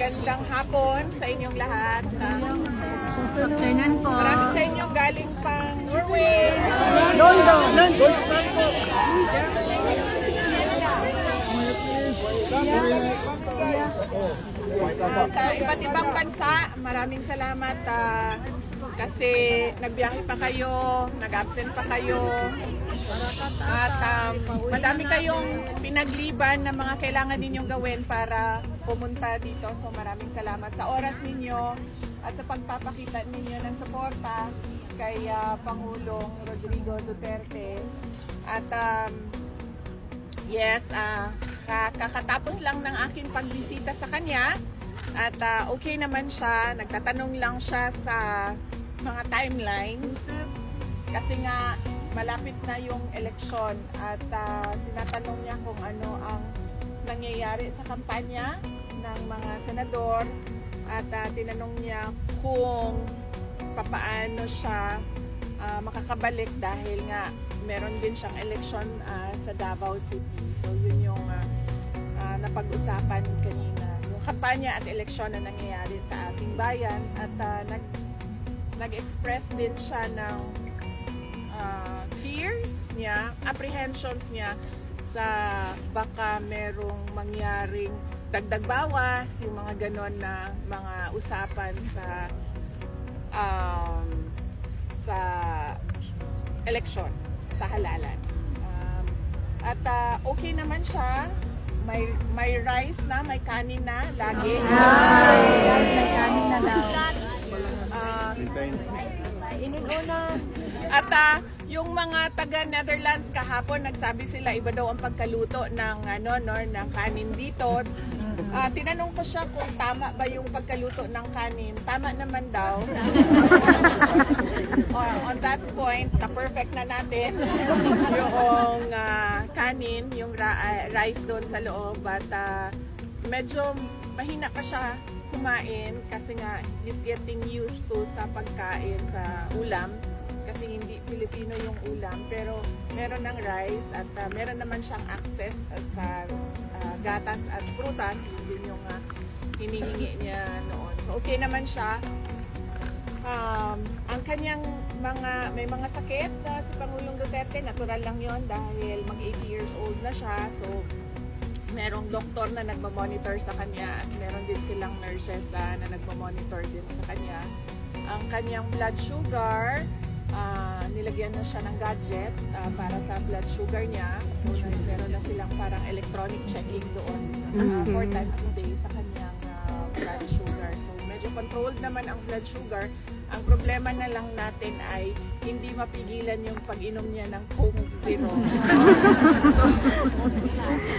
magandang hapon sa inyong lahat. Afternoon po. Marami sa inyo galing pang Norway. London. Sa iba't ibang bansa, maraming salamat kasi nagbiyahe pa kayo, nag-absent pa kayo. At madami kayong pinagliban na mga kailangan ninyong gawin para pumunta dito. So maraming salamat sa oras ninyo at sa pagpapakita ninyo ng suporta kay Pangulong Rodrigo Duterte. At yes, kakatapos lang ng aking pagbisita sa kanya at okay naman siya. Nagtatanong lang siya sa mga timelines kasi nga malapit na yung eleksyon at tinatanong niya kung ano ang nangyayari sa kampanya ng mga senador at tinanong niya kung papaano siya makakabalik dahil nga meron din siyang eleksyon sa Davao City. So yun yung napag-usapan kanina, yung kampanya at eleksyon na nangyayari sa ating bayan at nag-express din siya ng fears niya, apprehensions niya sa baka merong mangyaring dagdag bawas, yung mga ganon na mga usapan sa eleksyon, sa halalan. At okay naman siya, may rice na, may kanin na, lagi. May kanin na daw. At yung mga taga Netherlands kahapon nagsabi sila iba daw ang pagkaluto ng ng kanin dito. Tinanong ko siya kung tama ba yung pagkaluto ng kanin. Tama naman daw. On that point, na-perfect na natin yung kanin, yung rice doon sa loob. At medyo mahina pa siya kumain kasi nga he's getting used to sa pagkain sa ulam kasi hindi Pilipino yung ulam pero meron ng rice at meron naman siyang access sa gatas at prutas, yun yung hinihingi niya noon. So okay naman siya. Ang kanyang may mga sakit si Pangulong Duterte, natural lang yon dahil mag 80 years old na siya. So merong doktor na nagmamonitor sa kanya at meron din silang nurses na nagmamonitor din sa kanya. Ang kanyang blood sugar, nilagyan na siya ng gadget para sa blood sugar niya. So meron na silang parang electronic checking doon 4 times a day sa kanyang blood sugar. So medyo controlled naman ang blood sugar. Ang problema na lang natin ay hindi mapigilan yung pag-inom niya ng Coke Zero. So,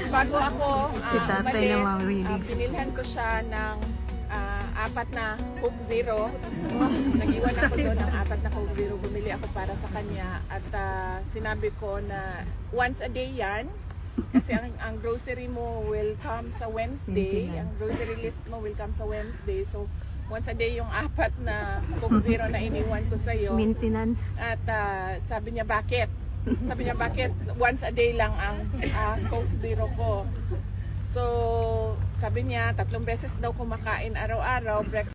bago ako umalis, binilhan ko siya ng 4 na Coke Zero. Nag-iwan ako doon ng 4 na Coke Zero. Bumili ako para sa kanya. At sinabi ko na once a day yan. Kasi ang grocery mo will come sa Wednesday. Ang grocery list mo will come sa Wednesday. So, once a day yung 4 na Coke Zero na iniwan ko sa'yo. Maintenance. At sabi niya, bakit? Sabi niya, bakit once a day lang ang Coke Zero ko? So, sabi niya, 3 beses daw kumakain araw-araw, breakfast.